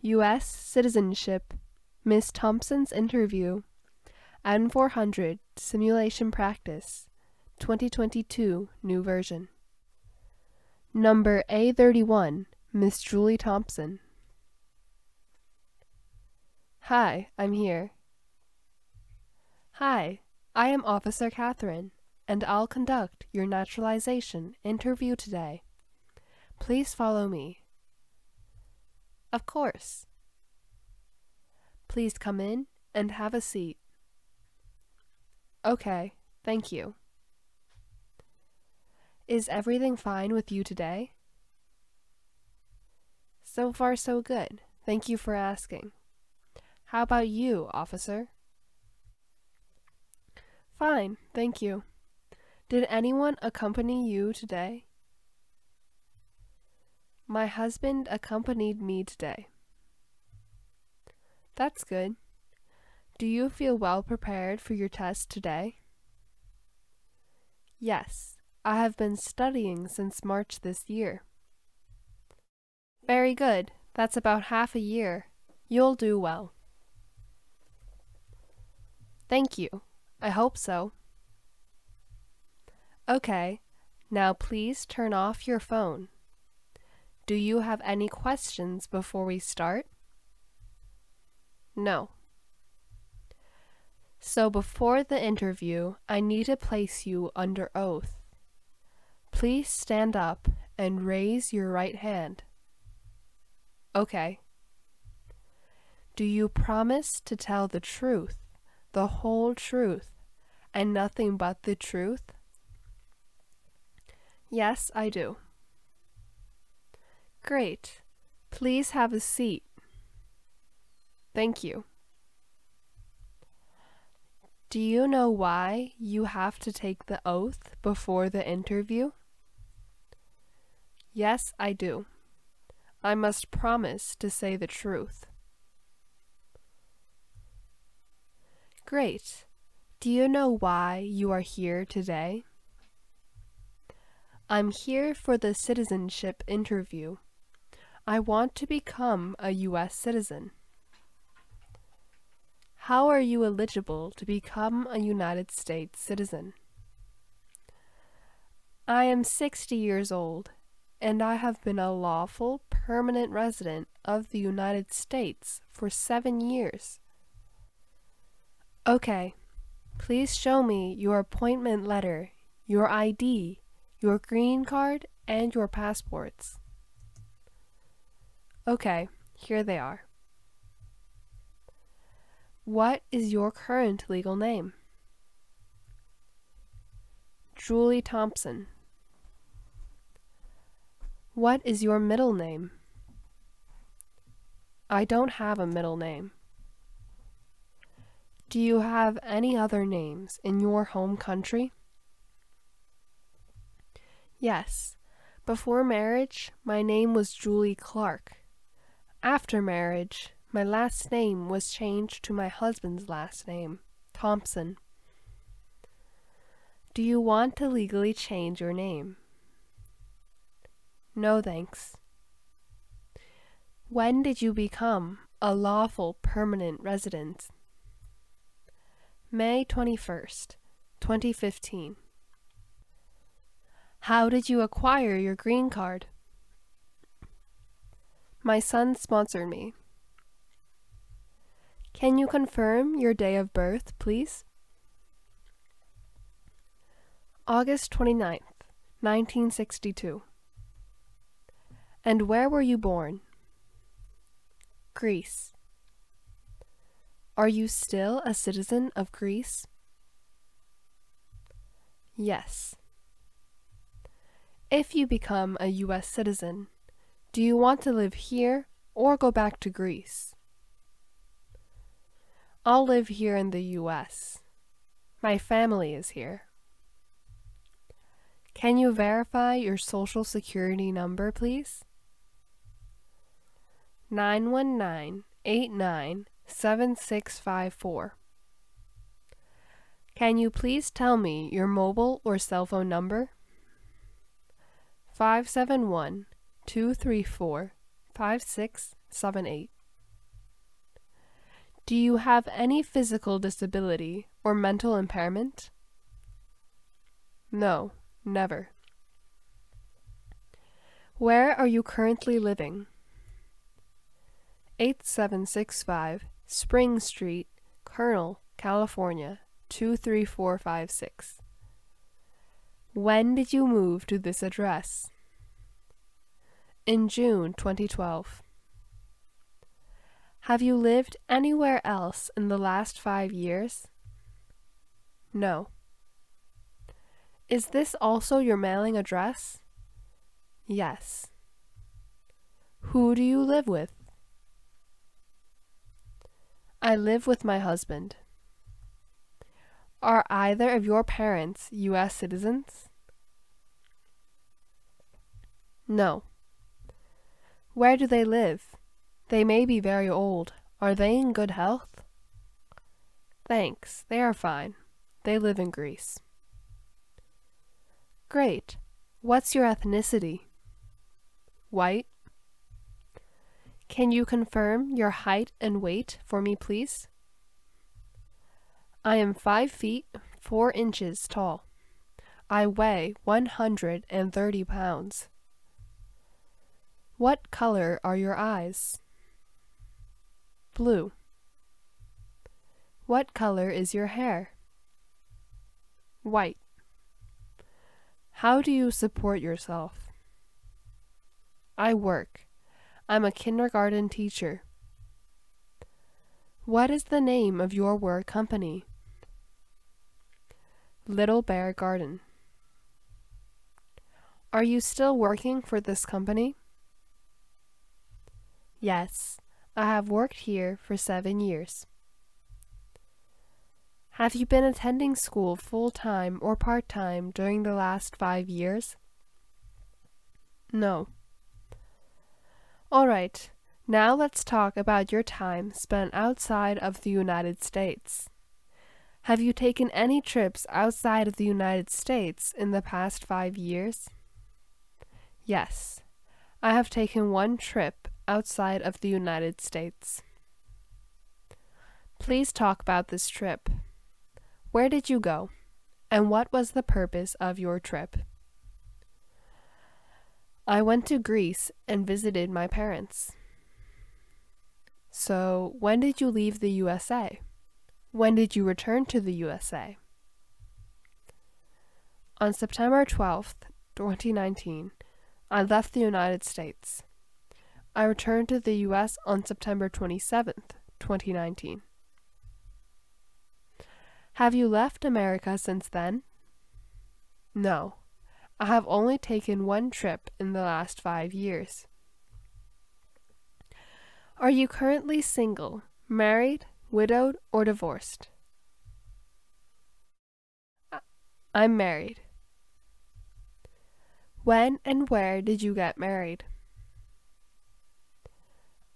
U.S. Citizenship, Ms.Thompson's Interview, N400 Simulation Practice, 2022 New Version. Number A31, Miss Julie Thompson. Hi, I'm here. Hi, I am Officer Catherine, and I'll conduct your naturalization interview today. Please follow me. Of course. Please come in and have a seat. Okay, thank you. Is everything fine with you today? So far, so good. Thank you for asking. How about you, officer? Fine, thank you. Did anyone accompany you today? My husband accompanied me today. That's good. Do you feel well prepared for your test today? Yes, I have been studying since March this year. Very good. That's about half a year. You'll do well. Thank you. I hope so. Okay, now please turn off your phone. Do you have any questions before we start? No. So before the interview, I need to place you under oath. Please stand up and raise your right hand. Okay. Do you promise to tell the truth, the whole truth, and nothing but the truth? Yes, I do. Great. Please have a seat. Thank you. Do you know why you have to take the oath before the interview? Yes, I do. I must promise to say the truth. Great. Do you know why you are here today? I'm here for the citizenship interview. I want to become a U.S. citizen. How are you eligible to become a United States citizen? I am 60 years old, and I have been a lawful permanent resident of the United States for 7 years. Okay, please show me your appointment letter, your ID, your green card, and your passports. Okay, here they are. What is your current legal name? Julie Thompson. What is your middle name? I don't have a middle name. Do you have any other names in your home country? Yes. Before marriage, my name was Julie Clark. After marriage, my last name was changed to my husband's last name, Thompson. Do you want to legally change your name? No, thanks. When did you become a lawful permanent resident? May 21st, 2015. How did you acquire your green card? My son sponsored me. Can you confirm your day of birth, please? August 29th, 1962. And where were you born? Greece. Are you still a citizen of Greece? Yes. If you become a U.S. citizen, do you want to live here or go back to Greece? I'll live here in the U.S. My family is here. Can you verify your social security number, please? 919-89-7654. Can you please tell me your mobile or cell phone number? 571-234-5678. Do you have any physical disability or mental impairment? No, never. Where are you currently living? 8765 Spring Street, Colonel, California, 23456. When did you move to this address? In June 2012. Have you lived anywhere else in the last 5 years? No. Is this also your mailing address? Yes. Who do you live with? I live with my husband. Are either of your parents U.S. citizens? No. Where do they live? They may be very old. Are they in good health? Thanks, they are fine. They live in Greece. Great. What's your ethnicity? White. Can you confirm your height and weight for me, please? I am 5 feet 4 inches tall. I weigh 130 pounds. What color are your eyes? Blue. What color is your hair? White. How do you support yourself? I work. I'm a kindergarten teacher. What is the name of your work company? Little Bear Garden. Are you still working for this company? Yes, I have worked here for 7 years. Have you been attending school full-time or part-time during the last 5 years? No. All right, now let's talk about your time spent outside of the United States. Have you taken any trips outside of the United States in the past 5 years? Yes, I have taken 1 trip outside of the United States. Please talk about this trip. Where did you go, and what was the purpose of your trip? I went to Greece and visited my parents. So, when did you leave the USA? When did you return to the USA? On September 12th, 2019, I left the United States. I returned to the US on September 27th, 2019. Have you left America since then? No, I have only taken 1 trip in the last 5 years. Are you currently single, married, widowed, or divorced? I'm married. When and where did you get married?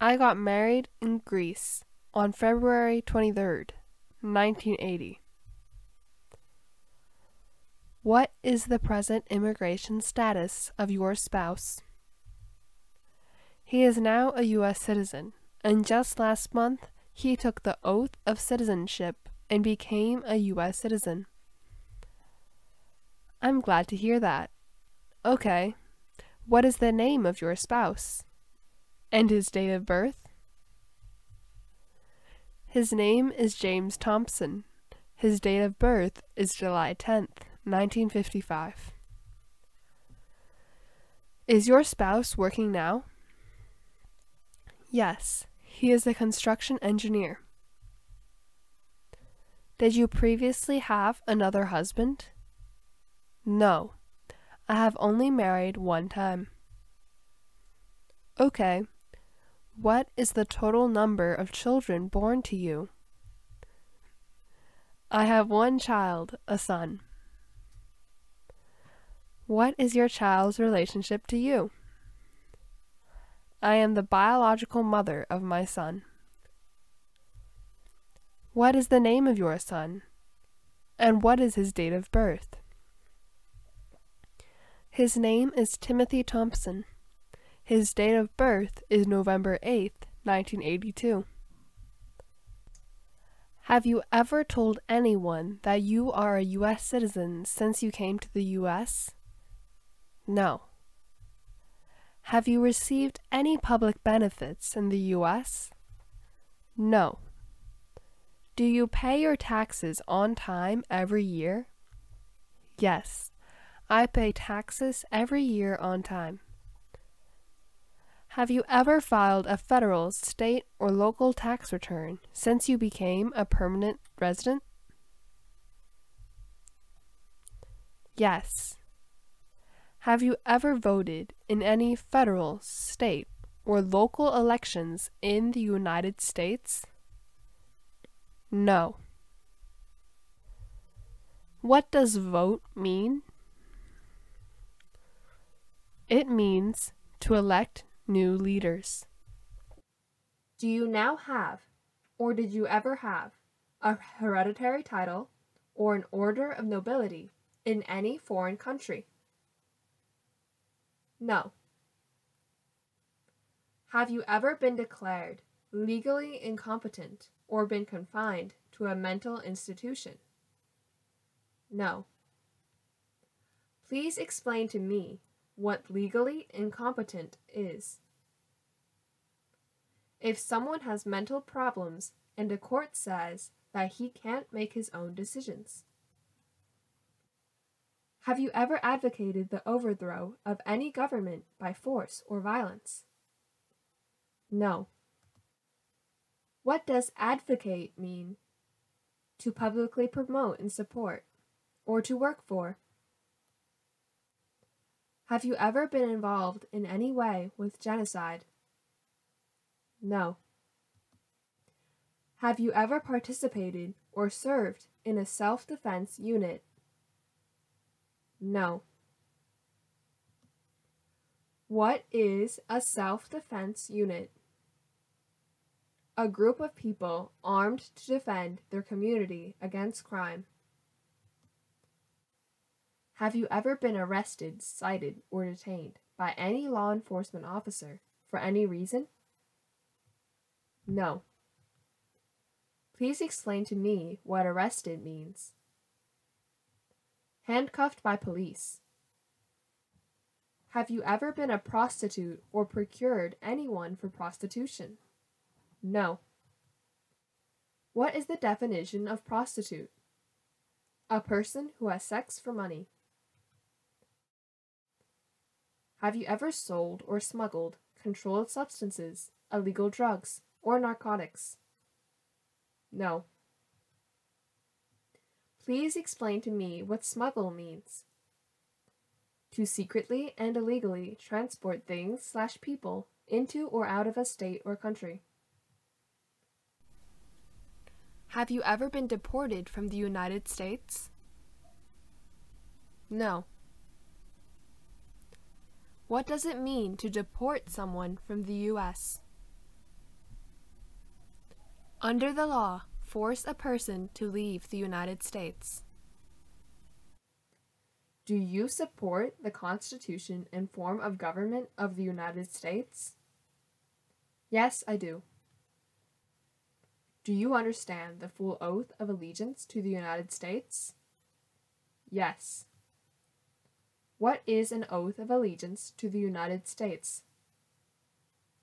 I got married in Greece on February 23rd, 1980. What is the present immigration status of your spouse? He is now a U.S. citizen, and just last month he took the oath of citizenship and became a U.S. citizen. I'm glad to hear that. Okay, what is the name of your spouse? And his date of birth? His name is Ms.Thompson. His date of birth is July 10th, 1955. Is your spouse working now? Yes, he is a construction engineer. Did you previously have another husband? No, I have only married 1 time. Okay. What is the total number of children born to you? I have 1 child, a son. What is your child's relationship to you? I am the biological mother of my son. What is the name of your son? And what is his date of birth? His name is Timothy Thompson. His date of birth is November 8th, 1982. Have you ever told anyone that you are a U.S. citizen since you came to the U.S.? No. Have you received any public benefits in the U.S.? No. Do you pay your taxes on time every year? Yes. I pay taxes every year on time. Have you ever filed a federal, state, or local tax return since you became a permanent resident? Yes. Have you ever voted in any federal, state, or local elections in the United States? No. What does vote mean? It means to elect new leaders. Do you now have, or did you ever have, a hereditary title or an order of nobility in any foreign country? No. Have you ever been declared legally incompetent or been confined to a mental institution? No. Please explain to me what legally incompetent is. If someone has mental problems and a court says that he can't make his own decisions. Have you ever advocated the overthrow of any government by force or violence? No. What does advocate mean? To publicly promote and support, or to work for. Have you ever been involved in any way with genocide? No. Have you ever participated or served in a self-defense unit? No. What is a self-defense unit? A group of people armed to defend their community against crime. Have you ever been arrested, cited, or detained by any law enforcement officer for any reason? No. Please explain to me what arrested means. Handcuffed by police. Have you ever been a prostitute or procured anyone for prostitution? No. What is the definition of prostitute? A person who has sex for money. Have you ever sold or smuggled controlled substances, illegal drugs, or narcotics? No. Please explain to me what smuggle means. To secretly and illegally transport things/people into or out of a state or country. Have you ever been deported from the United States? No. What does it mean to deport someone from the U.S.? Under the law, force a person to leave the United States. Do you support the Constitution and form of government of the United States? Yes, I do. Do you understand the full oath of allegiance to the United States? Yes. What is an oath of allegiance to the United States?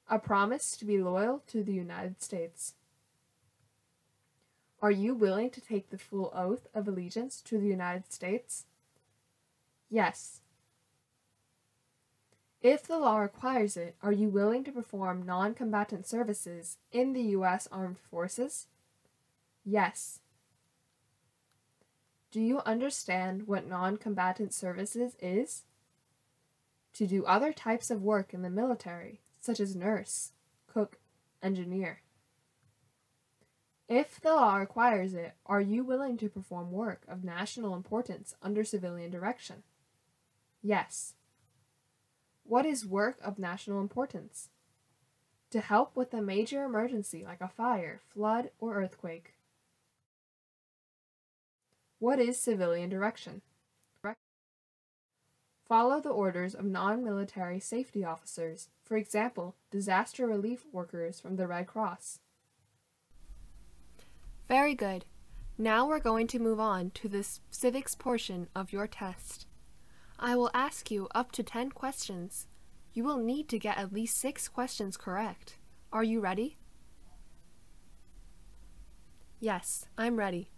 A promise to be loyal to the United States. Are you willing to take the full oath of allegiance to the United States? Yes. If the law requires it, are you willing to perform non-combatant services in the U.S. Armed Forces? Yes. Do you understand what non-combatant services is? To do other types of work in the military, such as nurse, cook, engineer. If the law requires it, are you willing to perform work of national importance under civilian direction? Yes. What is work of national importance? To help with a major emergency like a fire, flood, or earthquake. What is civilian direction? Follow the orders of non-military safety officers, for example, disaster relief workers from the Red Cross. Very good. Now we're going to move on to the civics portion of your test. I will ask you up to 10 questions. You will need to get at least 6 questions correct. Are you ready? Yes, I'm ready.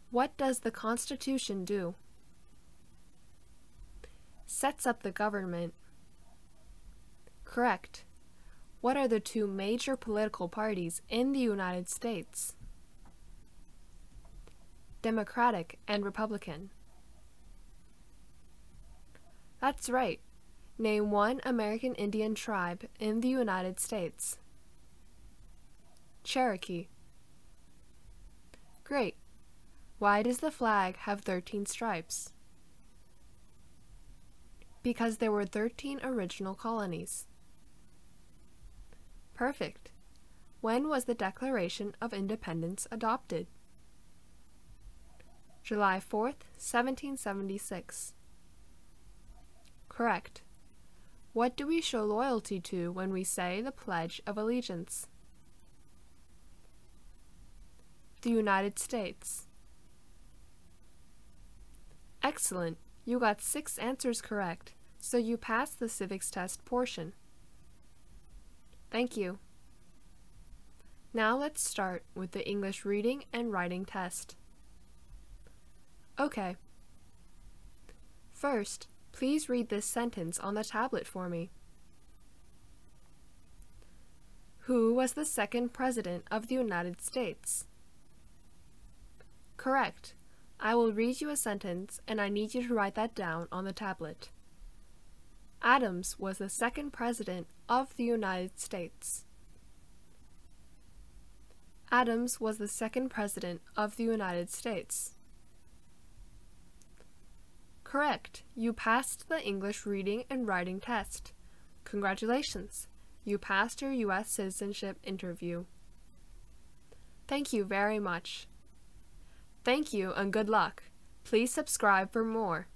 What does the Constitution do? Sets up the government. Correct. What are the 2 major political parties in the United States? Democratic and Republican. That's right. Name 1 American Indian tribe in the United States. Cherokee. Great. Why does the flag have 13 stripes? Because there were 13 original colonies. Perfect. When was the Declaration of Independence adopted? July 4th, 1776. Correct. What do we show loyalty to when we say the Pledge of Allegiance? The United States. Excellent. You got 6 answers correct, so you passed the civics test portion. Thank you. Now let's start with the English reading and writing test. Okay. First, please read this sentence on the tablet for me. Who was the 2nd President of the United States? Correct. I will read you a sentence and I need you to write that down on the tablet. Adams was the 2nd President of the United States. Adams was the 2nd President of the United States. Correct. You passed the English reading and writing test. Congratulations. You passed your U.S. Citizenship Interview. Thank you very much. Thank you and good luck. Please subscribe for more.